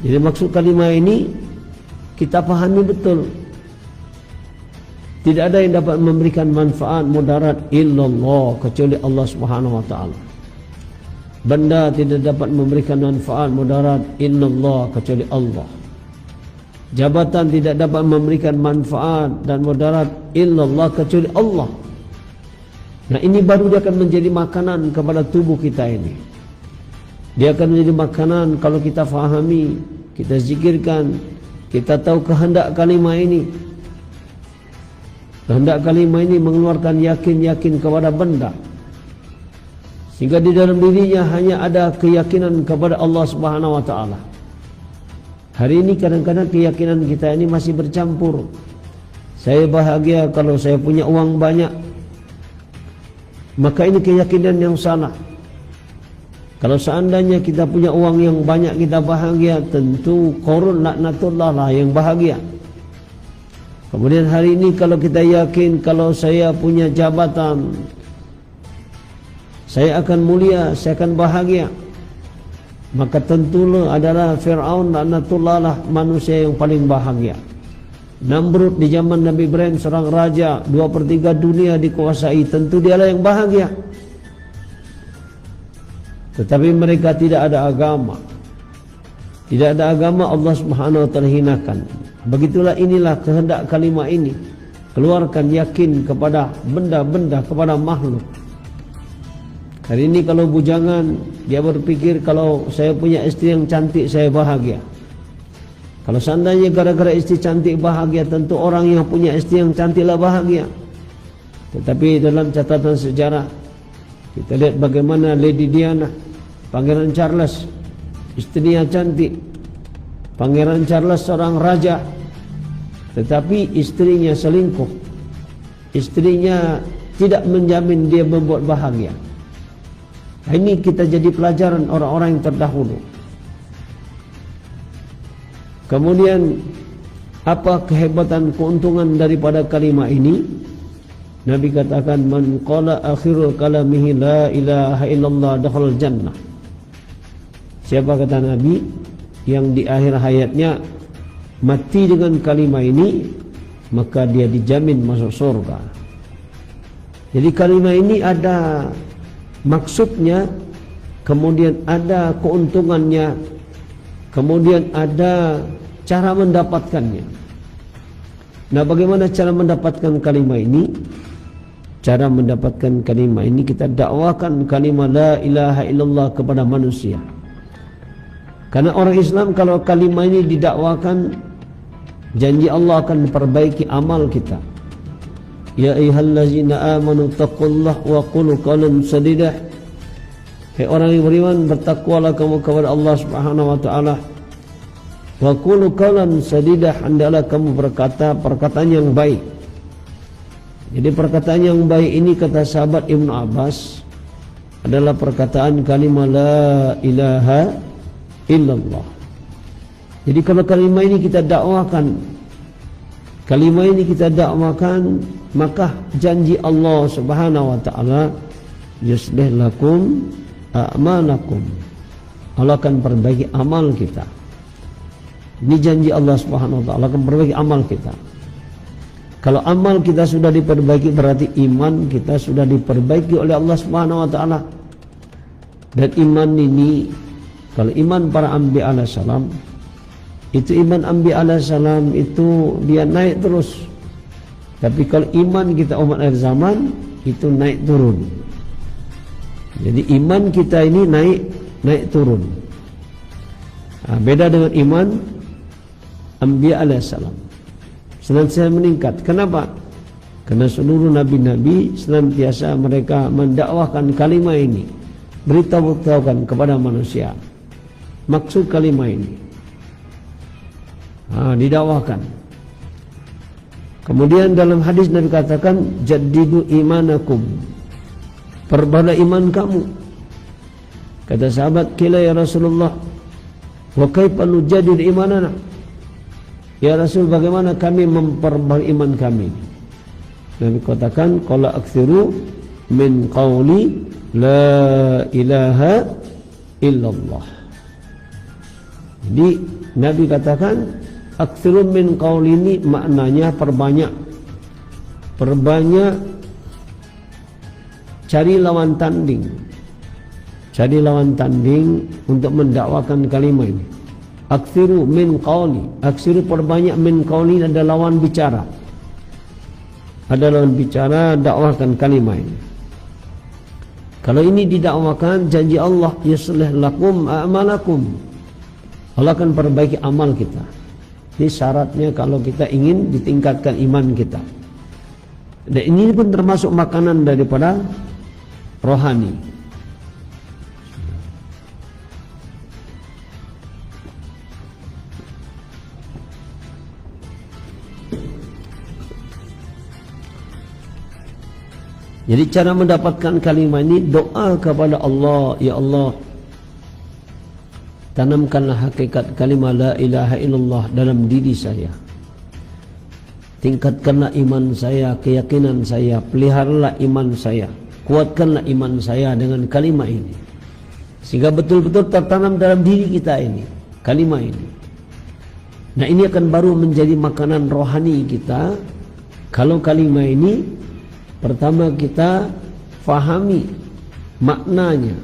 Jadi maksud kalimat ini kita pahami betul. Tidak ada yang dapat memberikan manfaat mudarat illallah kecuali Allah Subhanahu wa taala. Benda tidak dapat memberikan manfaat mudarat illallah kecuali Allah. Jabatan tidak dapat memberikan manfaat dan mudarat illallah kecuali Allah. Nah, ini baru dia akan menjadi makanan kepada tubuh kita ini. Dia akan menjadi makanan kalau kita fahami, kita zikirkan, kita tahu kehendak kalimat ini. Kehendak kalimat ini mengeluarkan yakin-yakin kepada benda, sehingga di dalam dirinya hanya ada keyakinan kepada Allah Subhanahu wa taala. Hari ini kadang-kadang keyakinan kita ini masih bercampur. Saya bahagia kalau saya punya uang banyak. Maka ini keyakinan yang salah. Kalau seandainya kita punya uang yang banyak kita bahagia, tentu Qarun laknatullah lah yang bahagia. Kemudian hari ini kalau kita yakin kalau saya punya jabatan, saya akan mulia, saya akan bahagia, maka tentulah adalah Fir'aun laknatullah lah manusia yang paling bahagia. Namrud di zaman Nabi Ibrahim seorang raja, 2/3 dunia dikuasai, tentu dialah yang bahagia. Tetapi mereka tidak ada agama. Tidak ada agama, Allah Subhanahu wa taala hinakan. Begitulah inilah kehendak kalimat ini. Keluarkan yakin kepada benda-benda, kepada makhluk. Hari ini kalau bujangan, dia berpikir kalau saya punya istri yang cantik saya bahagia. Kalau seandainya gara-gara istri cantik bahagia, tentu orang yang punya istri yang cantiklah bahagia. Tetapi dalam catatan sejarah kita lihat bagaimana Lady Diana, Pangeran Charles, istrinya cantik. Pangeran Charles seorang raja, tetapi istrinya selingkuh. Istrinya tidak menjamin dia membuat bahagia. Ini kita jadi pelajaran orang-orang yang terdahulu. Kemudian apa kehebatan keuntungan daripada kalimat ini? Nabi katakan, man qala akhirul kalamihi la ilaha illallah dakhalal jannah. Siapa kata Nabi yang di akhir hayatnya mati dengan kalimat ini, maka dia dijamin masuk surga. Jadi kalimat ini ada maksudnya, kemudian ada keuntungannya, kemudian ada cara mendapatkannya. Nah, bagaimana cara mendapatkan kalimat ini? Cara mendapatkan kalimat ini kita dakwakan kalimat la ilaha illallah kepada manusia. Karena orang Islam kalau kalimat ini didakwakan, janji Allah akan memperbaiki amal kita. Ya ayyuhallazina amanu taqullaha wa qulu qawlan sadida. Hai orang yang beriman, bertakwalah kamu kepada Allah Subhanahu wa taala. Wa qulu qawlan sadida, hendaklah kamu berkata perkataan yang baik. Jadi perkataan yang baik ini kata sahabat Ibnu Abbas adalah perkataan kalimat la ilaha illallah. Jadi kalau kalimat ini kita dakwakan, kalimat ini kita dakwakan, maka janji Allah Subhanahu wa taala, yuslih lakum a'malakum. Allah akan perbaiki amal kita. Ini janji Allah Subhanahu wa taala akan perbaiki amal kita. Kalau amal kita sudah diperbaiki, berarti iman kita sudah diperbaiki oleh Allah Subhanahu wa taala. Dan iman ini, kalau iman para anbiya alaihissalam, itu iman anbiya alaihissalam itu dia naik terus. Tapi kalau iman kita umat akhir zaman, itu naik turun. Jadi iman kita ini naik turun. Nah, beda dengan iman anbiya alaihissalam, senantiasa meningkat. Kenapa? Karena seluruh nabi-nabi senantiasa mereka mendakwahkan kalimat ini, beritahukan kepada manusia maksud kalimat ini, didakwahkan. Kemudian dalam hadis Nabi katakan, jaddidu imanakum, perbaharui iman kamu. Kata sahabat, qila ya Rasulullah, wa kaifa nujaddid imanana? Ya Rasul, bagaimana kami memperbaharui iman kami? Nabi katakan, qala aktsiru min qawli la ilaha illallah. Jadi Nabi katakan aktsiru min qauli, ini maknanya perbanyak cari lawan tanding. Cari lawan tanding untuk mendakwakan kalimat ini. Aktsiru min qauli, aktsiru perbanyak min qauli, ada lawan bicara. Ada lawan bicara, dakwakan kalimat ini. Kalau ini didakwakan, janji Allah, yuslih lakum a'malakum, Allah akan perbaiki amal kita. Ini syaratnya kalau kita ingin ditingkatkan iman kita. Dan ini pun termasuk makanan daripada rohani. Jadi cara mendapatkan kalimat ini, doa kepada Allah, ya Allah, tanamkanlah hakikat kalimat la ilaha illallah dalam diri saya. Tingkatkanlah iman saya, keyakinan saya, peliharalah iman saya, kuatkanlah iman saya dengan kalimat ini. Sehingga betul-betul tertanam dalam diri kita ini, kalimat ini. Nah, ini akan baru menjadi makanan rohani kita. Kalau kalimat ini pertama kita fahami maknanya,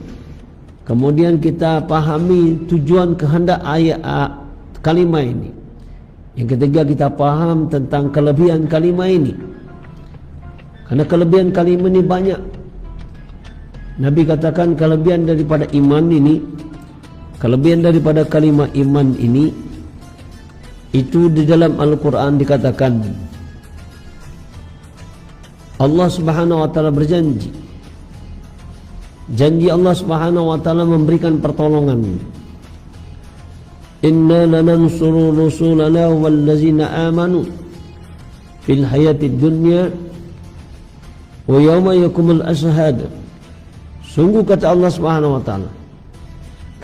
kemudian kita pahami tujuan kehendak ayat kalimat ini. Yang ketiga, kita paham tentang kelebihan kalimat ini, karena kelebihan kalimat ini banyak. Nabi katakan kelebihan daripada iman ini, kelebihan daripada kalimat iman ini, itu di dalam Al-Quran dikatakan Allah Subhanahu wa taala berjanji. Janji Allah Subhanahu wa taala memberikan pertolongan. Inna lanansuru rusulana wallazina amanu fil hayatid dunya wa yawma yakumul ashhad. Sungguh kata Allah Subhanahu wa taala,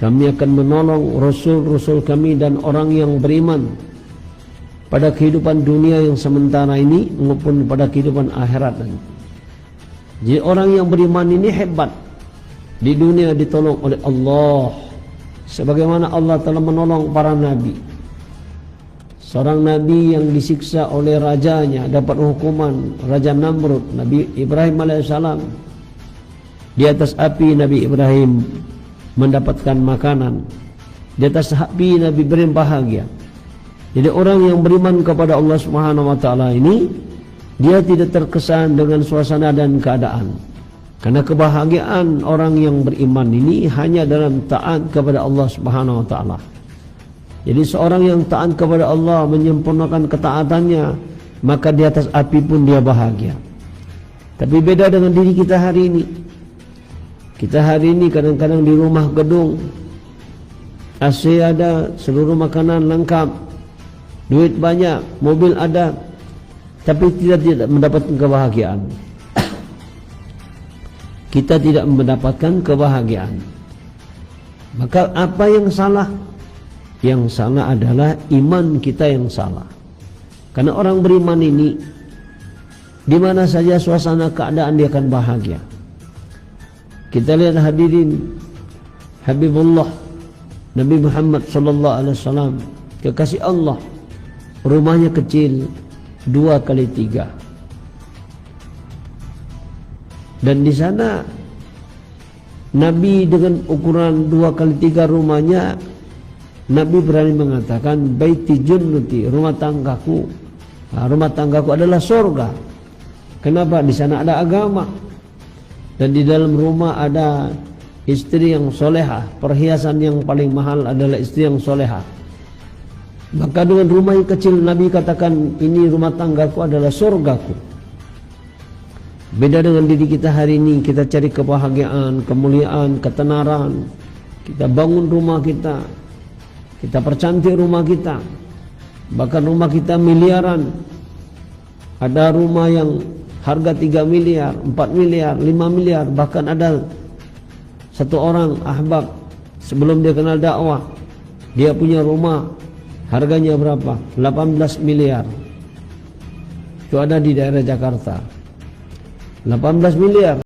kami akan menolong rasul-rasul kami dan orang yang beriman pada kehidupan dunia yang sementara ini maupun pada kehidupan akhirat nanti. Jadi orang yang beriman ini hebat. Di dunia ditolong oleh Allah, sebagaimana Allah telah menolong para nabi. Seorang nabi yang disiksa oleh rajanya, dapat hukuman, Raja Namrud, Nabi Ibrahim alaihissalam. Di atas api Nabi Ibrahim mendapatkan makanan. Di atas api Nabi Ibrahim bahagia. Jadi orang yang beriman kepada Allah Subhanahu wa taala ini, dia tidak terkesan dengan suasana dan keadaan. Karena kebahagiaan orang yang beriman ini hanya dalam taat kepada Allah Subhanahu wa taala. Jadi seorang yang taat kepada Allah, menyempurnakan ketaatannya, maka di atas api pun dia bahagia. Tapi beda dengan diri kita hari ini. Kita hari ini kadang-kadang di rumah gedung, AC ada, seluruh makanan lengkap, duit banyak, mobil ada, tapi tidak mendapatkan kebahagiaan. Kita tidak mendapatkan kebahagiaan. Maka apa yang salah? Yang salah adalah iman kita yang salah. Karena orang beriman ini, di mana saja suasana keadaan dia akan bahagia. Kita lihat hadirin, Habibullah Nabi Muhammad sallallahu alaihi wasallam, kekasih Allah, rumahnya kecil 2x3, dan di sana Nabi dengan ukuran 2x3 rumahnya, Nabi berani mengatakan baiti jannati, rumah tanggaku. Nah, rumah tanggaku adalah surga. Kenapa? Di sana ada agama, dan di dalam rumah ada istri yang solehah. Perhiasan yang paling mahal adalah istri yang solehah. Maka dengan rumah yang kecil Nabi katakan ini rumah tanggaku adalah surgaku. Beda dengan diri kita hari ini, kita cari kebahagiaan, kemuliaan, ketenaran. Kita bangun rumah kita, kita percantik rumah kita. Bahkan rumah kita miliaran. Ada rumah yang harga 3 miliar, 4 miliar, 5 miliar. Bahkan ada satu orang ahbab, sebelum dia kenal dakwah, dia punya rumah, harganya berapa? 18 miliar. Itu ada di daerah Jakarta. 18 miliar.